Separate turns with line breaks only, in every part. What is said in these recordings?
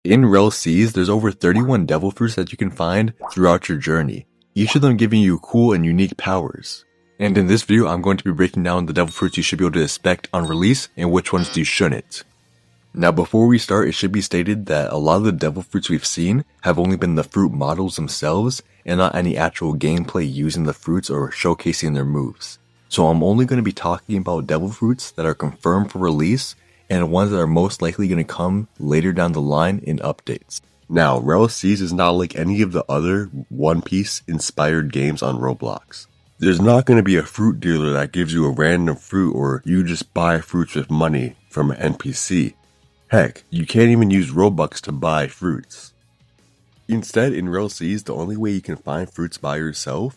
In Rell Seas, there's over 31 devil fruits that you can find throughout your journey, each of them giving you cool and unique powers. And in this video, I'm going to be breaking down the devil fruits you should be able to expect on release and which ones you shouldn't. Now before we start, it should be stated that a lot of the devil fruits we've seen have only been the fruit models themselves and not any actual gameplay using the fruits or showcasing their moves. So I'm only going to be talking about devil fruits that are confirmed for release and ones that are most likely going to come later down the line in updates. Now, Rell Seas is not like any of the other One Piece inspired games on Roblox. There's not going to be a fruit dealer that gives you a random fruit or you just buy fruits with money from an NPC. Heck, you can't even use Robux to buy fruits. Instead, in Rell Seas, the only way you can find fruits by yourself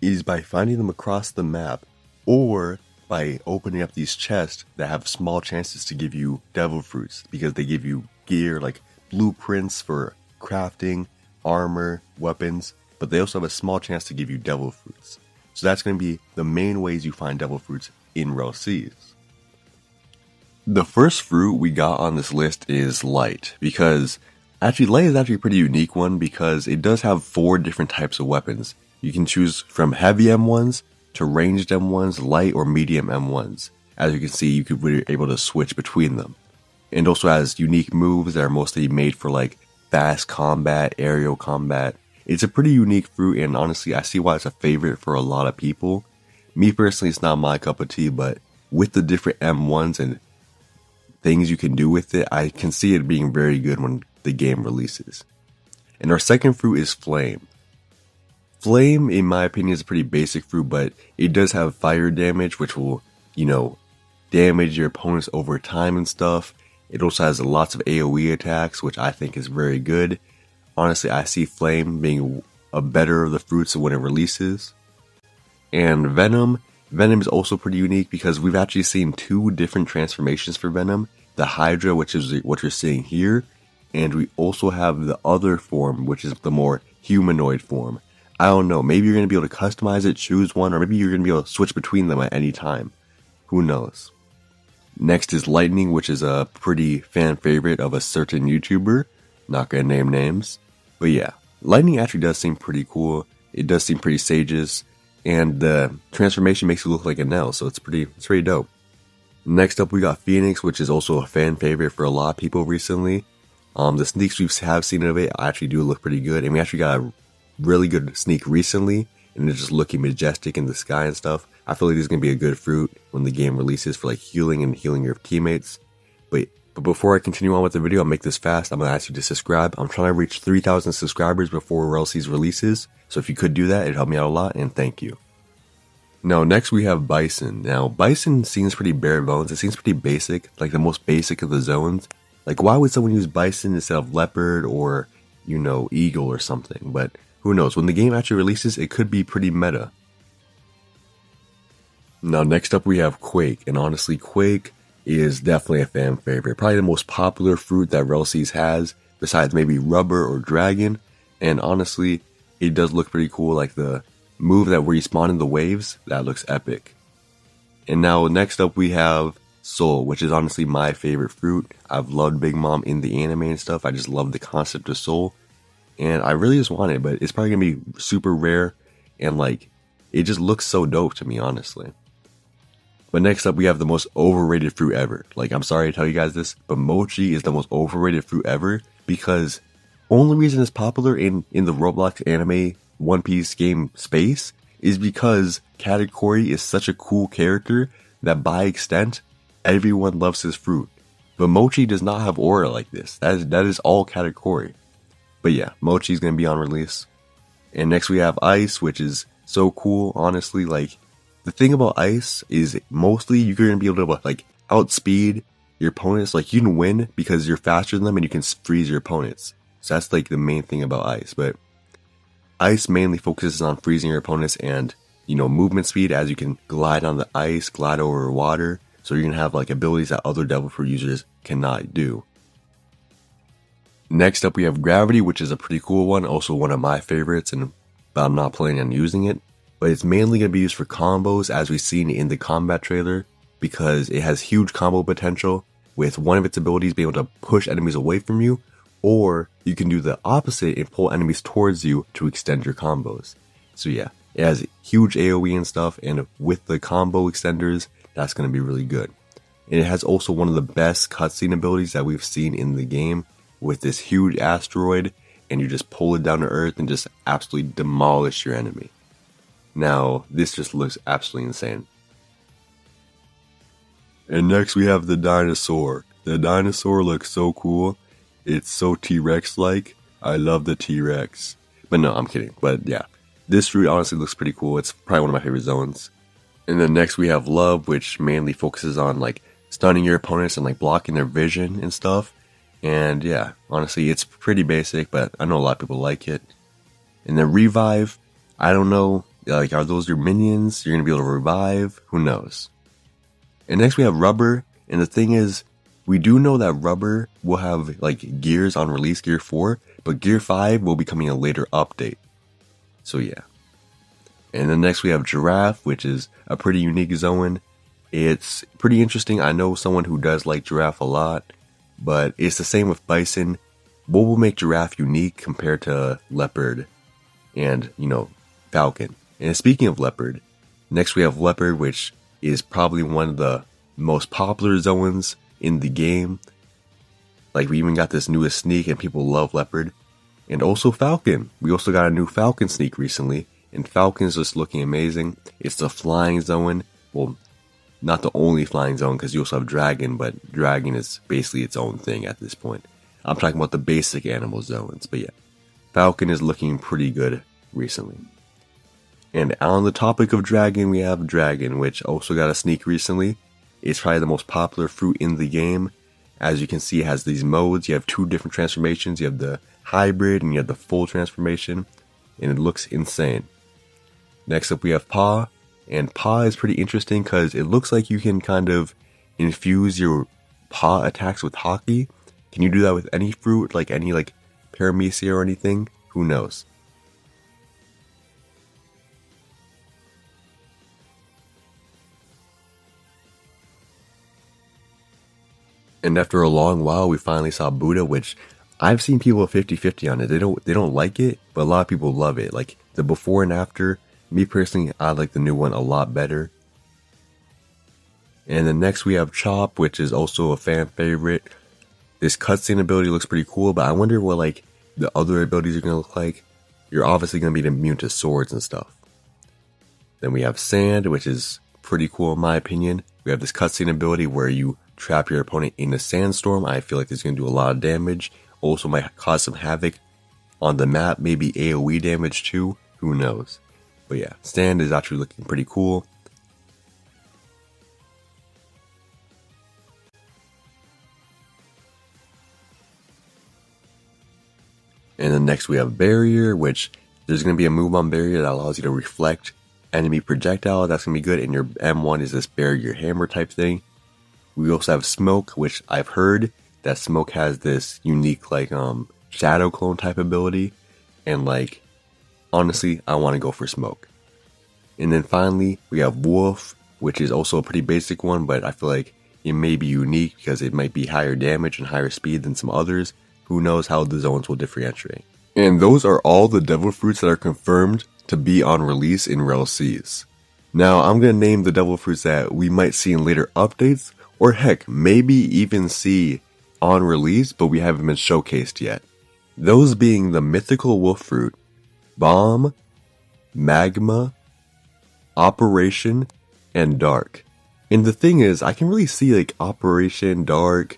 is by finding them across the map, or by opening up these chests that have small chances to give you devil fruits, because they give you gear like blueprints for crafting, armor, weapons, but they also have a small chance to give you devil fruits. So that's going to be the main ways you find devil fruits in Rell Seas. The first fruit we got on this list is Light, because Light is actually a pretty unique one because it does have 4 different types of weapons. You can choose from heavy M1s to ranged M1s, light or medium M1s. As you can see, you could be able to switch between them. And also has unique moves that are mostly made for like fast combat, aerial combat. It's a pretty unique fruit, and honestly I see why it's a favorite for a lot of people. Me personally, it's not my cup of tea, but with the different M1s and things you can do with it, I can see it being very good when the game releases. And our second fruit is Flame. Flame, in my opinion, is a pretty basic fruit, but it does have fire damage, which will, damage your opponents over time and stuff. It also has lots of AoE attacks, which I think is very good. Honestly, I see Flame being a better of the fruits when it releases. And Venom. Venom is also pretty unique because we've actually seen 2 different transformations for Venom. The Hydra, which is what you're seeing here, and we also have the other form, which is the more humanoid form. I don't know, maybe you're going to be able to customize it, choose one, or maybe you're going to be able to switch between them at any time. Who knows? Next is Lightning, which is a pretty fan favorite of a certain YouTuber. Not going to name names. But yeah, Lightning actually does seem pretty cool. It does seem pretty sages. And the transformation makes it look like a nail, so it's pretty dope. Next up we got Phoenix, which is also a fan favorite for a lot of people recently. The sneaks we have seen of it actually do look pretty good, and we actually got a really good sneak recently, and it's just looking majestic in the sky and stuff. I feel like this is going to be a good fruit when the game releases for like healing and healing your teammates. But before I continue on with the video, I'll make this fast. I'm going to ask you to subscribe. I'm trying to reach 3,000 subscribers before Rell Seas releases, so if you could do that, it'd help me out a lot, and thank you. Now next we have Bison. Now Bison seems pretty bare bones. It seems pretty basic, like the most basic of the zones. Like why would someone use Bison instead of Leopard or, Eagle or something? But who knows, when the game actually releases, it could be pretty meta. Now next up we have Quake, and honestly Quake is definitely a fan favorite. Probably the most popular fruit that Rell Seas has, besides maybe Rubber or Dragon. And honestly, it does look pretty cool, like the move that where you spawn in the waves, that looks epic. And now next up we have Soul, which is honestly my favorite fruit. I've loved Big Mom in the anime and stuff. I just love the concept of Soul. And I really just want it, but it's probably going to be super rare, and like, it just looks so dope to me, honestly. But next up we have the most overrated fruit ever. Like, I'm sorry to tell you guys this, but Mochi is the most overrated fruit ever, because only reason it's popular in the Roblox anime One Piece game space is because Katakuri is such a cool character that by extent, everyone loves his fruit. But Mochi does not have aura like this. That is all Katakuri. But yeah, Mochi is going to be on release. And next we have Ice, which is so cool, honestly. Like, the thing about Ice is mostly you're going to be able to like outspeed your opponents. Like, you can win because you're faster than them and you can freeze your opponents. So that's like the main thing about Ice. But Ice mainly focuses on freezing your opponents and, movement speed, as you can glide on the ice, glide over water. So you're going to have like abilities that other devil fruit users cannot do. Next up we have Gravity, which is a pretty cool one, also one of my favorites, but I'm not planning on using it. But it's mainly going to be used for combos, as we've seen in the combat trailer, because it has huge combo potential, with one of its abilities being able to push enemies away from you, or you can do the opposite and pull enemies towards you to extend your combos. So yeah, it has huge AoE and stuff, and with the combo extenders, that's going to be really good. And it has also one of the best cutscene abilities that we've seen in the game, with this huge asteroid, and you just pull it down to Earth and just absolutely demolish your enemy. Now, this just looks absolutely insane. And next we have the dinosaur. The dinosaur looks so cool. It's so T-Rex-like. I love the T-Rex. But no, I'm kidding. But yeah, this fruit honestly looks pretty cool. It's probably one of my favorite zones. And then next we have Love, which mainly focuses on like stunning your opponents and like blocking their vision and stuff. And yeah, honestly, it's pretty basic, but I know a lot of people like it. And then Revive, I don't know, like, are those your minions? You're going to be able to revive? Who knows? And next we have Rubber, and the thing is, we do know that Rubber will have like gears on release, Gear 4, but Gear 5 will be coming a later update. So yeah. And then next we have Giraffe, which is a pretty unique zone. It's pretty interesting. I know someone who does like Giraffe a lot, but it's the same with Bison. What will make Giraffe unique compared to Leopard and, you know, Falcon? And speaking of Leopard, next we have Leopard, which is probably one of the most popular zones in the game. Like, we even got this newest sneak and people love Leopard. And also Falcon. We also got a new Falcon sneak recently, and Falcon's just looking amazing. It's the flying zone. Well, not the only flying zone, because you also have Dragon, but Dragon is basically its own thing at this point. I'm talking about the basic animal zones, but yeah. Falcon is looking pretty good recently. And on the topic of Dragon, we have Dragon, which also got a sneak recently. It's probably the most popular fruit in the game. As you can see, it has these modes. You have two different transformations. You have the hybrid and you have the full transformation, and it looks insane. Next up we have Paw, and Paw is pretty interesting because it looks like you can kind of infuse your Paw attacks with haki. Can you do that with any fruit, like any like paramecia or anything? Who knows? And after a long while, we finally saw Buddha, which I've seen people 50-50 on it. They don't like it, but a lot of people love it. Like the before and after. Me personally, I like the new one a lot better. And then next we have Chop, which is also a fan favorite. This cutscene ability looks pretty cool, but I wonder what like the other abilities are gonna look like. You're obviously gonna be immune to swords and stuff. Then we have Sand, which is pretty cool in my opinion. We have this cutscene ability where you trap your opponent in a sandstorm. I feel like this is gonna do a lot of damage. Also might cause some havoc on the map, maybe AoE damage too. Who knows? But yeah, Sand is actually looking pretty cool. And then next we have Barrier, which there's going to be a move on Barrier that allows you to reflect enemy projectile. That's going to be good. And your M1 is this Barrier hammer type thing. We also have Smoke, which I've heard that Smoke has this unique like shadow clone type ability. And like, honestly, I want to go for Smoke. And then finally, we have Wolf, which is also a pretty basic one, but I feel like it may be unique because it might be higher damage and higher speed than some others. Who knows how the zones will differentiate. And those are all the devil fruits that are confirmed to be on release in Rell Seas. Now, I'm going to name the devil fruits that we might see in later updates, or heck, maybe even see on release, but we haven't been showcased yet. Those being the mythical wolf fruit, Bomb, Magma, Operation, and Dark. And the thing is, I can really see like Operation, Dark,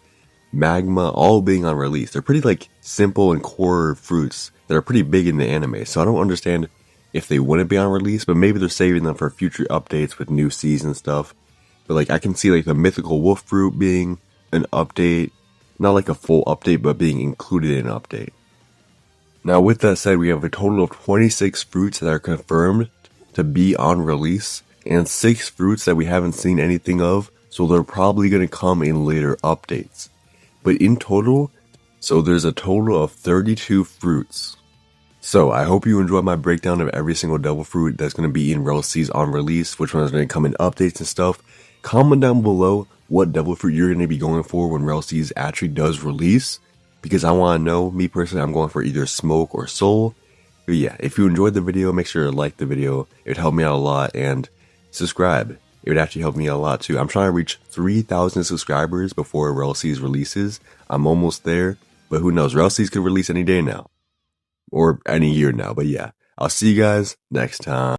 Magma all being on release. They're pretty like simple and core fruits that are pretty big in the anime, so I don't understand if they wouldn't be on release, but maybe they're saving them for future updates with new season stuff. But like I can see like the mythical wolf fruit being an update, not like a full update, but being included in an update. Now with that said, we have a total of 26 fruits that are confirmed to be on release, and 6 fruits that we haven't seen anything of, so they're probably going to come in later updates. But in total, so there's a total of 32 fruits. So I hope you enjoyed my breakdown of every single devil fruit that's going to be in Rell Seas on release, which one's going to come in updates and stuff. Comment down below what devil fruit you're going to be going for when Rell Seas actually does release. because I want to know. Me personally, I'm going for either smoke or soul. But yeah, if you enjoyed the video, make sure to like the video. It would help me out a lot, and subscribe. It would actually help me a lot too. I'm trying to reach 3,000 subscribers before Rell Seas releases. I'm almost there, but who knows? Rell Seas could release any day now, or any year now. But yeah, I'll see you guys next time.